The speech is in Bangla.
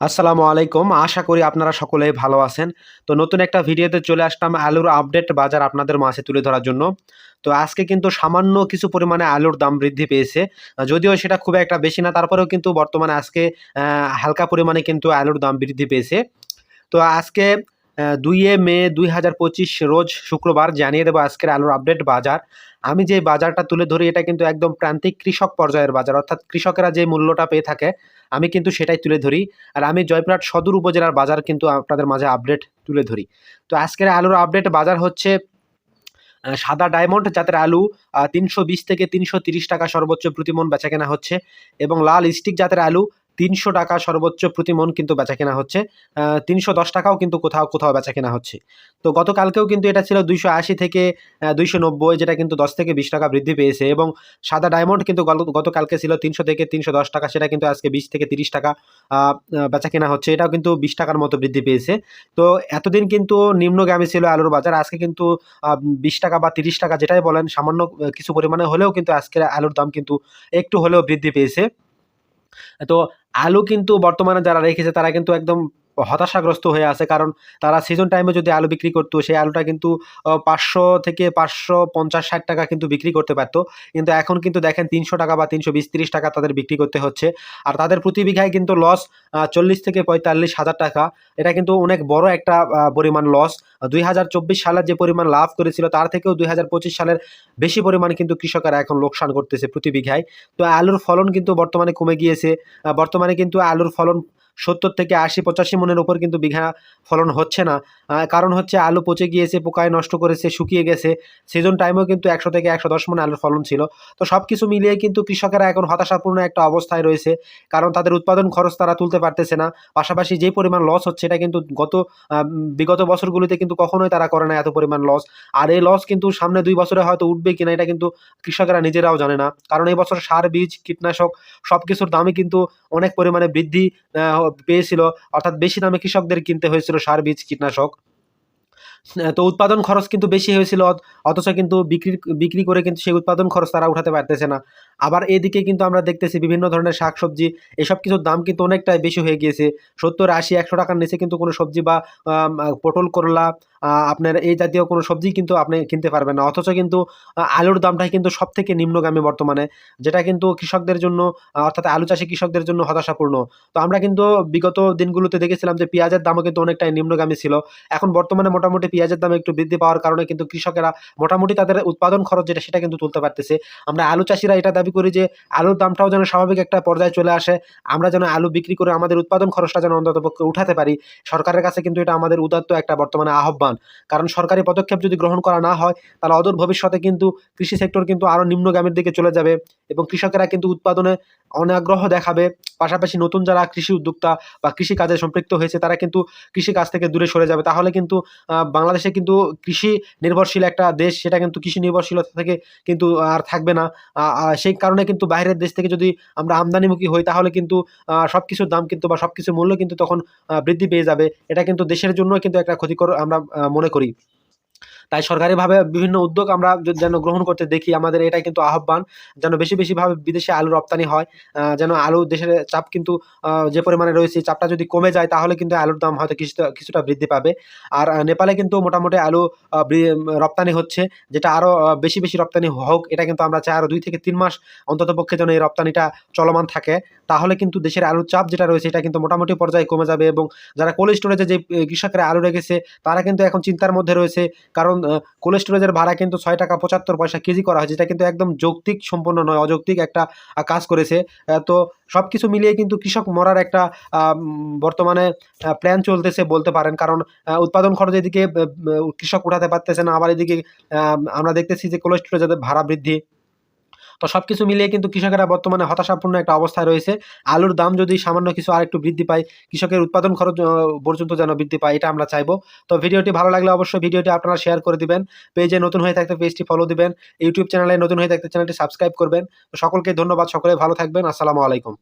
আসসালামু আলাইকুম। আশা করি আপনারা সকলেই ভালো আছেন। তো নতুন একটা ভিডিওতে চলে আসলাম আলুর আপডেট বাজার আপনাদের মাঝে তুলে ধরার জন্য। তো আজকে কিন্তু সামান্য কিছু পরিমাণে আলুর দাম বৃদ্ধি পেয়েছে। যদিও সেটা খুব একটা বেশি না, তারপরেও কিন্তু বর্তমানে আজকে হালকা পরিমাণে কিন্তু আলুর দাম বৃদ্ধি পেয়েছে। তো আজকে ২ মে ২০২৫ রোজ শুক্রবার জানিয়ে দেব আজকের আলুর আপডেট বাজার। আমি যে বাজারটা তুলে ধরি এটা কিন্তু একদম প্রান্তিক কৃষক পর্যায়ের বাজার। অর্থাৎ কৃষকেরা যে মূল্যটা পেয়ে থাকে আমি কিন্তু সেটাই তুলে ধরি। আর আমি জয়পুরহাট সদর উপজেলার বাজার কিন্তু আপনাদের মাঝে আপডেট তুলে ধরি। তো আজকের আলুর আপডেট বাজার হচ্ছে সাদা ডায়মন্ড জাতের আলু ৩২০ থেকে ৳৩৩০ সর্বোচ্চ প্রতিমন বেচাকেনা হচ্ছে এবং লাল স্টিক জাতের আলু ৳৩০০ সর্বোচ্চ প্রতিমন কিন্তু বেচাকেনা হচ্ছে। ৳৩১০ কিন্তু কোথাও, কোথাও বেচাকেনা হচ্ছে। তো গতকালকেও কিন্তু এটা ছিল ২৮০ থেকে ২৯০, যেটা কিন্তু ৳১০ থেকে ৳২০ বৃদ্ধি পেয়েছে এবং সাদা ডায়মন্ড কিন্তু গতকালকে ছিল ৳৩০০ থেকে ৳৩১০, সেটা কিন্তু আজকে ৳২০ থেকে ৳৩০ আ আ বেচাকেনা হচ্ছে। এটাও কিন্তু ৳২০ র মতো বৃদ্ধি পেয়েছে। তো এতদিন কিন্তু নিম্নগামী ছিল আলুর বাজার। আজকে কিন্তু ৳২০ বা ৳৩০ যেটাই বলেন, সামান্য কিছু পরিমাণে হলেও কিন্তু আজকের আলুর দাম কিন্তু একটু হলেও বৃদ্ধি পেয়েছে। তো আলু কিন্তু বর্তমানে যারা রেখেছে তারা কিন্তু একদম হতাশাগ্রস্ত হয়ে আছে। কারণ তারা সিজন টাইমে যদি আলু বিক্রি করত, সেই আলুটা কিন্তু ৫০০ থেকে ৳৫৫০-৬০ কিন্তু বিক্রি করতে পারত। কিন্তু এখন কিন্তু দেখেন ৳৩০০ বা ৳৩২০-৩০ তাদের বিক্রি করতে হচ্ছে। আর তাদের প্রতি বিঘায় কিন্তু লস ৪০ থেকে ৳৪৫,০০০। এটা কিন্তু অনেক বড় একটা পরিমাণ লস। ২০২৪ সালে যে পরিমাণ লাভ করেছিল তার থেকেও ২০২৫ সালের বেশি পরিমাণ কিন্তু কৃষকেরা এখন লোকসান করতেছে প্রতি বিঘায়। তো আলুর ফলন কিন্তু বর্তমানে কমে গিয়েছে। বর্তমানে কিন্তু আলুর ফলন ৭০ থেকে ৮০-৮৫ মনের উপর কিন্তু বিঘা ফলন হচ্ছে না। কারণ হচ্ছে আলু পচে গিয়েছে, পোকায় নষ্ট করেছে, শুকিয়ে গেছে। সিজন টাইমেও কিন্তু ১০০ থেকে ১১০ মণ আলুর ফলন ছিল। তো সবকিছু মিলিয়ে কিন্তু কৃষকেরা এখন হতাশাপূর্ণ একটা অবস্থায় রয়েছে। কারণ তাদের উৎপাদন খরচ তারা তুলতে পারতেছে না। পাশাপাশি যে পরিমাণ লস হচ্ছে এটা কিন্তু বিগত বছরগুলিতে কিন্তু কখনোই তারা করে না এত পরিমাণ লস। আর এই লস কিন্তু সামনে ২ বছরে হয়তো উঠবে কিনা এটা কিন্তু কৃষকেরা নিজেরাও জানে না। কারণ এই বছর সার, বীজ, কীটনাশক সবকিছুর দামই কিন্তু অনেক পরিমাণে বৃদ্ধি পেয়েছিল। অর্থাৎ বেশি দামে কৃষকদের কিনতে হয়েছিল সার, বীজ, কীটনাশক। তো উৎপাদন খরচ কিন্তু বেশি হয়েছিল, অথচ কিন্তু বিক্রি করে কিন্তু সেই উৎপাদন খরচ তারা উঠাতে পারতেছে না। আবার এদিকে কিন্তু আমরা দেখতেছি বিভিন্ন ধরনের শাকসবজি, এসব কিছুর দাম কিন্তু অনেকটাই বেশি হয়ে গিয়েছে। ৭০, ৮০, ৳১০০ র নিচে কিন্তু কোনো সবজি বা পটল, করলা, আপনার এই জাতীয় কোনো সবজি কিন্তু আপনি কিনতে পারবেন না। অথচ কিন্তু আলুর দামটাই কিন্তু সবথেকে নিম্নগামী বর্তমানে। যেটা কিন্তু কৃষকদের জন্য, অর্থাৎ আলু চাষী কৃষকদের জন্য হতাশাপূর্ণ। তো আমরা কিন্তু বিগত দিনগুলোতে দেখেছিলাম যে পেঁয়াজের দামও কিন্তু অনেকটাই নিম্নগামী ছিল। এখন বর্তমানে মোটামুটি পেঁয়াজের দাম একটু বৃদ্ধি পাওয়ার কারণে কিন্তু কৃষকেরা মোটামুটি তাদের উৎপাদন খরচ যেটা সেটা কিন্তু তুলতে পারতেছে। আমরা আলু চাষীরা এটা দাবি করি যে আলুর দামটাও যেন স্বাভাবিক একটা পর্যায়ে চলে আসে। আমরা যেন আলু বিক্রি করে আমাদের উৎপাদন খরচটা যেন অন্ততপক্ষে উঠাতে পারি। সরকারের কাছে কিন্তু এটা আমাদের উদাত্ত একটা বর্তমানে আহ্বান। কারণ সরকারি পদক্ষেপ যদি গ্রহণ করা না হয় তাহলে অদূর ভবিষ্যতে কিন্তু কৃষি সেক্টর কিন্তু আরো নিম্নগামীর দিকে চলে যাবে এবং কৃষকেরা কিন্তু উৎপাদনে অনাগ্রহ দেখাবে। পাশাপাশি নতুন যারা কৃষি উদ্যোক্তা বা কৃষিকাজে সম্পৃক্ত হয়েছে তারা কিন্তু কৃষিকাজ থেকে দূরে সরে যাবে। তাহলে কিন্তু বাংলাদেশে কিন্তু কৃষি নির্ভরশীল একটা দেশ, সেটা কিন্তু কৃষি নির্ভরশীলতা থেকে কিন্তু আর থাকবে না। সেই কারণে কিন্তু বাইরের দেশ থেকে যদি আমরা আমদানিমুখী হই তাহলে কিন্তু সবকিছুর দাম কিন্তু বা সবকিছুর মূল্য কিন্তু তখন বৃদ্ধি পেয়ে যাবে। এটা কিন্তু দেশের জন্য কিন্তু একটা ক্ষতিকর আমরা মনে করি। তাই সরকারিভাবে বিভিন্ন উদ্যোগ আমরা যেন গ্রহণ করতে দেখি। আমাদের এটাই কিন্তু আহ্বান, যেন বেশি, বেশিভাবে বিদেশে আলু রপ্তানি হয়। যেন আলু দেশের চাপ কিন্তু যে পরিমাণে রয়েছে চাপটা যদি কমে যায় তাহলে কিন্তু আলুর দাম হয়তো কিছুটা কিছুটা বৃদ্ধি পাবে। আর নেপালে কিন্তু মোটামুটি আলু রপ্তানি হচ্ছে, যেটা আরো বেশি, বেশি রপ্তানি হোক এটা কিন্তু আমরা চাই। আরো ২ থেকে ৩ মাস অন্ততপক্ষে যেন এই রপ্তানিটা চলমান থাকে। তাহলে কিন্তু দেশের আলুর চাপ যেটা রয়েছে এটা কিন্তু মোটামুটি পর্যায়ে কমে যাবে এবং যারা কোল্ড স্টোরেজে যে কৃষকরা আলু রেখেছে তারা কিন্তু এখন চিন্তার মধ্যে রয়েছে। কারণ কোল্ড স্টোরেজের ভাড়া কিন্তু ৳৬.৭৫ কেজি করা হয়েছে। এটা কিন্তু একদম যৌক্তিক সম্পন্ন নয়, অযৌক্তিক একটা কাজ করেছে। তো সবকিছু মিলিয়ে কিন্তু কৃষক মরার একটা বর্তমানে প্ল্যান চলতেছে বলতে পারেন। কারণ উৎপাদন খরচ এদিকে কৃষক উঠাতে পারতেছে না। আবার এদিকে আ আমরা দেখতেছি যে কোল্ড স্টোরেজের ভাড়া বৃদ্ধি। তো সবকিছু মিলিয়ে কিন্তু কৃষকেরা বর্তমানে হতাশাপূর্ণ একটা অবস্থায় রয়েছে। আলুর দাম যদি সামান্য কিছু আরেকটু বৃদ্ধি পায়, কৃষকের উৎপাদন খরচ পর্যন্ত যেন বৃদ্ধি পায়, এটা আমরা চাইবো। তো ভিডিওটি ভালো লাগলে অবশ্যই ভিডিওটি আপনারা শেয়ার করে দিবেন। পেজে নতুন হয়ে থাকলে পেজটি ফলো দিবেন। ইউটিউব চ্যানেলে নতুন হয়ে থাকলে চ্যানেলটি সাবস্ক্রাইব করবেন। তো সকলকে ধন্যবাদ। সকলে ভালো থাকবেন। আসসালামু আলাইকুম।